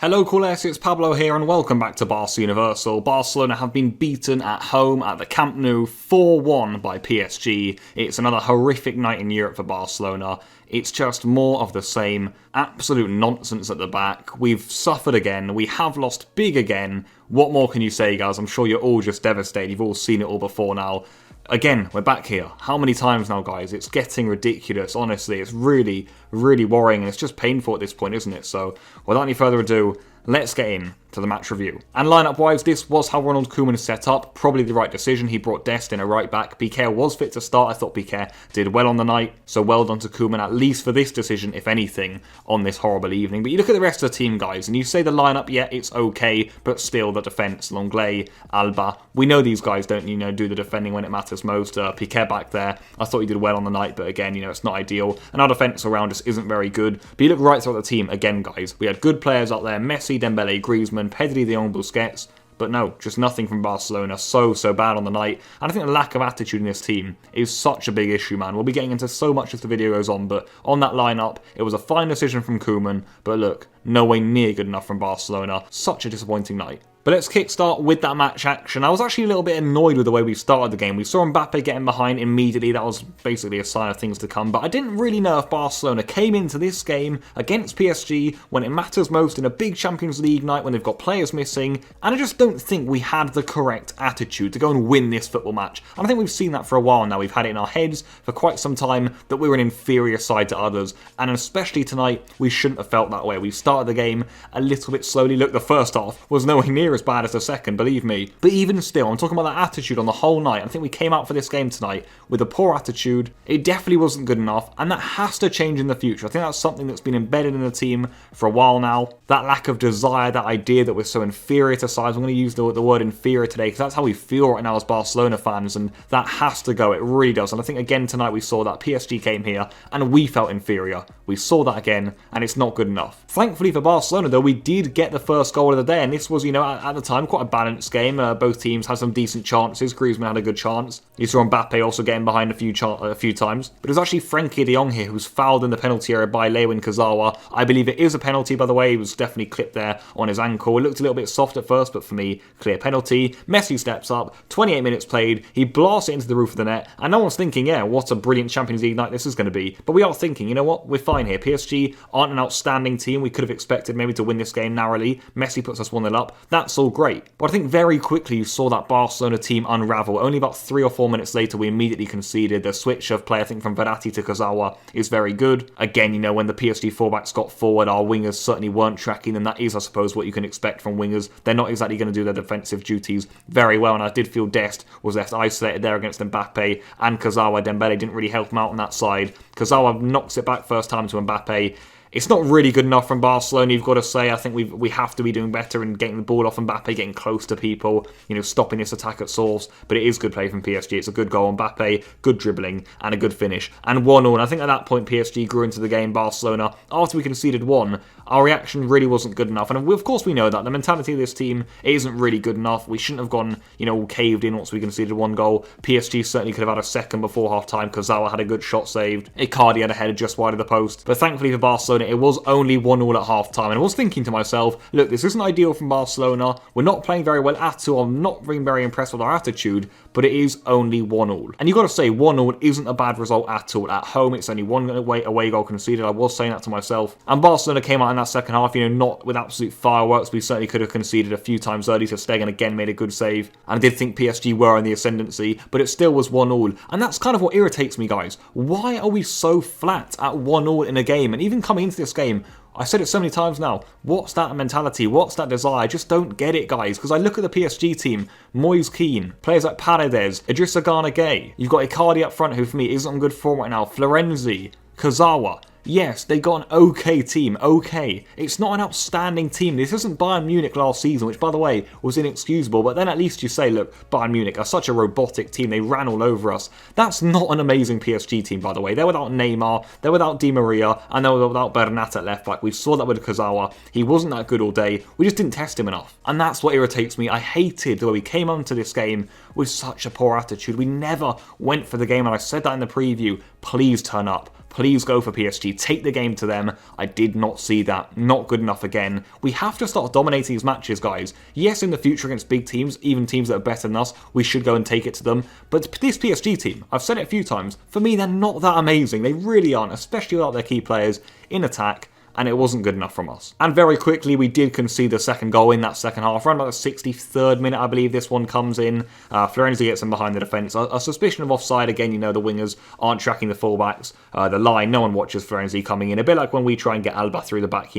Hello Coolers, it's Pablo here and welcome back to Barca Universal. Barcelona have been beaten at home at the Camp Nou 4-1 by PSG. It's another horrific night in Europe for Barcelona. It's just more of the same, absolute nonsense at the back. We've suffered again, we have lost big again. What more can you say, guys? I'm sure you're all just devastated, you've all seen it all before now. Again, we're back here. How many times now, guys? It's getting ridiculous, honestly. It's really, really worrying, and it's just painful at this point, isn't it? So, without any further ado, let's get in to the match review. And lineup-wise, this was how Ronald Koeman set up. Probably the right decision. He brought Dest in a right-back. Piqué was fit to start. I thought Piqué did well on the night, so well done to Koeman, at least for this decision, if anything, on this horrible evening. But you look at the rest of the team, guys, and you say the lineup, yeah, it's okay, but still the defence, Lenglet, Alba, we know these guys don't, do the defending when it matters most. Piqué back there, I thought he did well on the night, but again, it's not ideal. And our defence around us isn't very good. But you look right throughout the team, again, guys, we had good players out there, Messi, Dembele, Griezmann, Pedri, De Jong, Busquets, but no, just nothing from Barcelona. So bad on the night. And I think the lack of attitude in this team is such a big issue, man. We'll be getting into so much as the video goes on, but on that lineup, it was a fine decision from Koeman, but look, no way near good enough from Barcelona. Such a disappointing night. But let's kickstart with that match action. I was actually a little bit annoyed with the way we started the game. We saw Mbappe getting behind immediately. That was basically a sign of things to come. But I didn't really know if Barcelona came into this game against PSG when it matters most in a big Champions League night when they've got players missing. And I just don't think we had the correct attitude to go and win this football match. And I think we've seen that for a while now. We've had it in our heads for quite some time that we were an inferior side to others. And especially tonight, we shouldn't have felt that way. We started the game a little bit slowly. Look, the first half was nowhere near as bad as the second, believe me. But even still, I'm talking about that attitude on the whole night. I think we came out for this game tonight with a poor attitude. It definitely wasn't good enough, and that has to change in the future. I think that's something that's been embedded in the team for a while now. That lack of desire, that idea that we're so inferior to sides. I'm going to use the word inferior today because that's how we feel right now as Barcelona fans, and that has to go. It really does. And I think again tonight we saw that PSG came here and we felt inferior. We saw that again, and it's not good enough. Thankfully for Barcelona, though, we did get the first goal of the day, and this was, at the time, quite a balanced game. Both teams had some decent chances. Griezmann had a good chance. You saw Mbappe also getting behind a few times. But it was actually Frenkie de Jong here who was fouled in the penalty area by Lewin Kurzawa. I believe it is a penalty, by the way. He was definitely clipped there on his ankle. It looked a little bit soft at first, but for me, clear penalty. Messi steps up. 28 minutes played. He blasts it into the roof of the net. And no one's thinking, yeah, what a brilliant Champions League night this is going to be. But we are thinking, you know what? We're fine here. PSG aren't an outstanding team. We could have expected maybe to win this game narrowly. Messi puts us 1-0 up. That's all great. But I think very quickly you saw that Barcelona team unravel. Only about 3 or 4 minutes later, we immediately conceded. The switch of play, I think, from Verratti to Kurzawa is very good. Again, when the PSG fullbacks got forward, our wingers certainly weren't tracking them. That is, I suppose, what you can expect from wingers. They're not exactly going to do their defensive duties very well, and I did feel Dest was left isolated there against Mbappe, and Kurzawa. Dembele didn't really help him out on that side. Kurzawa knocks it back first time to Mbappe. It's not really good enough from Barcelona, you've got to say. I think we have to be doing better in getting the ball off Mbappe, getting close to people, stopping this attack at source. But it is good play from PSG. It's a good goal. Mbappe, good dribbling, and a good finish. And 1-1. And I think at that point, PSG grew into the game. Barcelona, after we conceded 1, our reaction really wasn't good enough. And of course we know that. The mentality of this team isn't really good enough. We shouldn't have gone, all caved in once we conceded 1 goal. PSG certainly could have had a second before half-time. Kurzawa had a good shot saved. Icardi had a header just wide of the post. But thankfully for Barcelona, it was only 1-1 at half-time. And I was thinking to myself, look, this isn't ideal from Barcelona. We're not playing very well at all. I'm not being very impressed with our attitude, but it is only 1-1. And you've got to say, 1-1 isn't a bad result at all. At home, it's only 1 away goal conceded. I was saying that to myself. And Barcelona came out in that second half, not with absolute fireworks. We certainly could have conceded a few times early. So Stegen again made a good save. And I did think PSG were in the ascendancy, but it still was 1-1. And that's kind of what irritates me, guys. Why are we so flat at 1-1 in a game? And even coming into this game, I said it so many times now, what's that mentality? What's that desire? I just don't get it, guys. Because I look at the PSG team, Moise Kean, players like Paredes, Idrissa Gana Gueye. You've got Icardi up front, who for me isn't on good form right now. Florenzi, Kurzawa. Yes, they got an okay team, okay. It's not an outstanding team. This isn't Bayern Munich last season, which, by the way, was inexcusable. But then at least you say, look, Bayern Munich are such a robotic team. They ran all over us. That's not an amazing PSG team, by the way. They're without Neymar, they're without Di Maria, and they're without Bernat at left back. We saw that with Kurzawa. He wasn't that good all day. We just didn't test him enough. And that's what irritates me. I hated the way we came onto this game with such a poor attitude. We never went for the game, and I said that in the preview. Please turn up. Please go for PSG. Take the game to them. I did not see that. Not good enough again. We have to start dominating these matches, guys. Yes, in the future against big teams, even teams that are better than us, we should go and take it to them. But this PSG team, I've said it a few times, for me, they're not that amazing. They really aren't, especially without their key players in attack. And it wasn't good enough from us. And very quickly, we did concede the second goal in that second half. Around about the 63rd minute, I believe this one comes in. Florenzi gets in behind the defence. A suspicion of offside. Again, the wingers aren't tracking the fullbacks. The line, no one watches Florenzi coming in. A bit like when we try and get Alba through the back,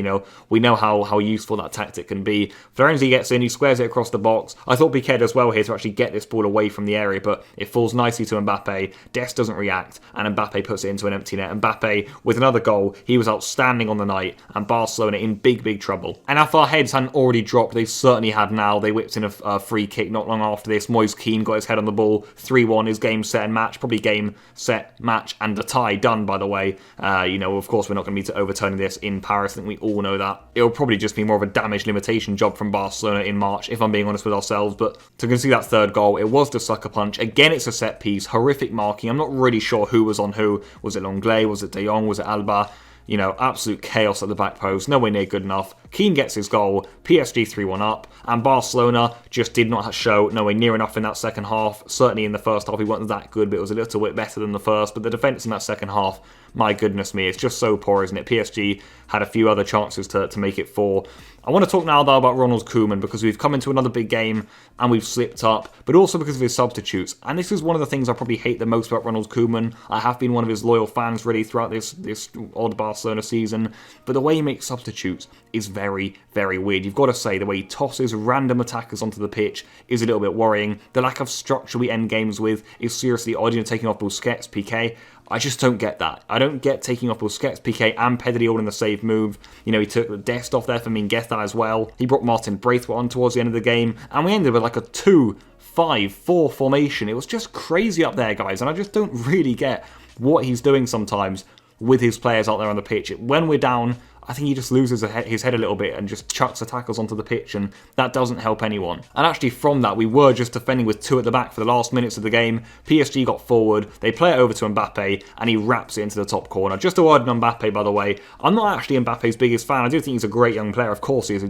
we know how useful that tactic can be. Florenzi gets in, he squares it across the box. I thought Piqué does well here to actually get this ball away from the area, but it falls nicely to Mbappe. Dest doesn't react, and Mbappe puts it into an empty net. Mbappe, with another goal, he was outstanding on the night. And Barcelona in big trouble. And if our heads hadn't already dropped, they certainly had now. They whipped in a free kick not long after this. Moise Kean got his head on the ball. 3-1 is game, set and match. Probably game, set, match and a tie done, by the way. Of course, we're not going to be overturning this in Paris. I think we all know that. It'll probably just be more of a damage limitation job from Barcelona in March, if I'm being honest with ourselves. But to concede that third goal, it was the sucker punch. Again, it's a set piece. Horrific marking. I'm not really sure who was on who. Was it Longley? Was it De Jong? Was it Alba? Absolute chaos at the back post, nowhere near good enough. Keane gets his goal, PSG 3-1 up, and Barcelona just did not show nowhere near enough in that second half. Certainly in the first half, he wasn't that good, but it was a little bit better than the first. But the defence in that second half, my goodness me, it's just so poor, isn't it? PSG had a few other chances to make it 4. I want to talk now, though, about Ronald Koeman, because we've come into another big game and we've slipped up, but also because of his substitutes. And this is one of the things I probably hate the most about Ronald Koeman. I have been one of his loyal fans, really, throughout this odd Barcelona season. But the way he makes substitutes is very weird. You've got to say, the way he tosses random attackers onto the pitch is a little bit worrying. The lack of structure we end games with is seriously odd. Taking off Busquets, Piqué. I just don't get that. I don't get taking off Busquets, Piqué and Pedri all in the save move. He took the Dest off there for Mingueza as well. He brought Martin Braithwaite on towards the end of the game. And we ended with like a 2-5-4 formation. It was just crazy up there, guys. And I just don't really get what he's doing sometimes with his players out there on the pitch. When we're down, I think he just loses his head a little bit and just chucks the tackles onto the pitch, and that doesn't help anyone. And actually from that, we were just defending with 2 at the back for the last minutes of the game. PSG got forward, they play it over to Mbappe, and he wraps it into the top corner. Just a word on Mbappe, by the way. I'm not actually Mbappe's biggest fan. I do think he's a great young player, of course he is.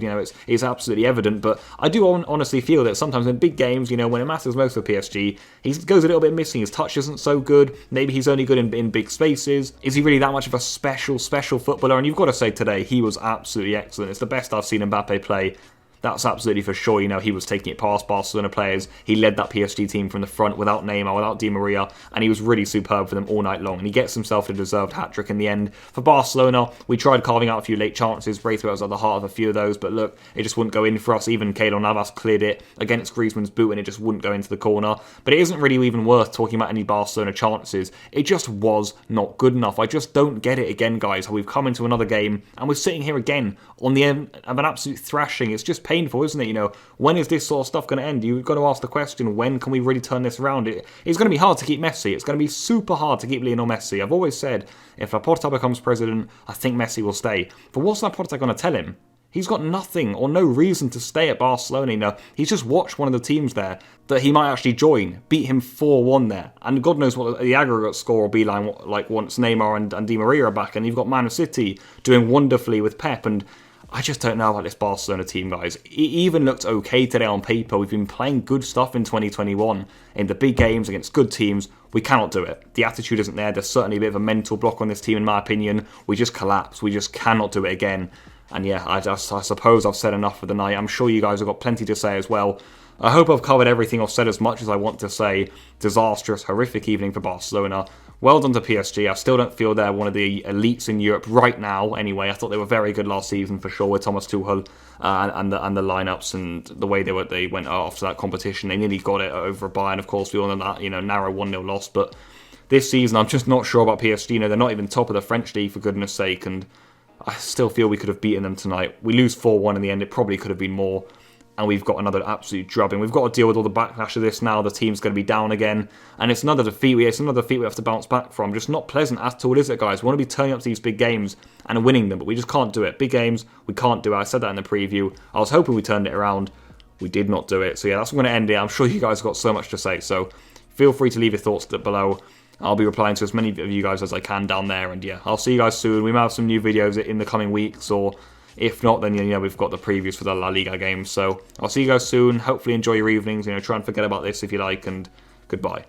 It's absolutely evident, but I do honestly feel that sometimes in big games, when it matters most for PSG, he goes a little bit missing. His touch isn't so good. Maybe he's only good in big spaces. Is he really that much of a special footballer? And you've got to say today, he was absolutely excellent. It's the best I've seen Mbappe play. That's absolutely for sure. He was taking it past Barcelona players. He led that PSG team from the front without Neymar, without Di Maria, and he was really superb for them all night long. And he gets himself a deserved hat-trick in the end. For Barcelona, we tried carving out a few late chances. Braithwaite was at the heart of a few of those, but look, it just wouldn't go in for us. Even Keylor Navas cleared it against Griezmann's boot, and it just wouldn't go into the corner. But it isn't really even worth talking about any Barcelona chances. It just was not good enough. I just don't get it again, guys, how we've come into another game, and we're sitting here again on the end of an absolute thrashing. It's just painful, isn't it? When is this sort of stuff going to end? You've got to ask the question, when can we really turn this around? It's going to be hard to keep Messi. It's going to be super hard to keep Lionel Messi. I've always said, if Laporta becomes president, I think Messi will stay. But what's Laporta going to tell him? He's got nothing or no reason to stay at Barcelona. He's just watched one of the teams there that he might actually join, beat him 4-1 there. And God knows what the aggregate score will be like once Neymar and Di Maria are back. And you've got Man City doing wonderfully with Pep, and I just don't know about this Barcelona team, guys. It even looked okay today on paper. We've been playing good stuff in 2021. In the big games against good teams, we cannot do it. The attitude isn't there. There's certainly a bit of a mental block on this team, in my opinion. We just collapse. We just cannot do it again. And yeah, I suppose I've said enough for the night. I'm sure you guys have got plenty to say as well. I hope I've covered everything or said as much as I want to say. Disastrous, horrific evening for Barcelona. Well done to PSG. I still don't feel they're one of the elites in Europe right now. Anyway, I thought they were very good last season for sure with Thomas Tuchel and the lineups and the way they went after that competition. They nearly got it over Bayern. Of course, we all know that narrow 1-0 loss. But this season, I'm just not sure about PSG. They're not even top of the French league, for goodness sake. And I still feel we could have beaten them tonight. We lose 4-1 in the end. It probably could have been more. And we've got another absolute drubbing. We've got to deal with all the backlash of this now. The team's going to be down again. And it's another defeat. We have to bounce back from. Just not pleasant at all, is it, guys? We want to be turning up to these big games and winning them, but we just can't do it. Big games, we can't do it. I said that in the preview. I was hoping we turned it around. We did not do it. So yeah, that's what I'm going to end it. I'm sure you guys have got so much to say. So feel free to leave your thoughts below. I'll be replying to as many of you guys as I can down there. And yeah, I'll see you guys soon. We might have some new videos in the coming weeks, or if not, then we've got the previews for the La Liga games. So I'll see you guys soon. Hopefully enjoy your evenings. Try and forget about this if you like, and goodbye.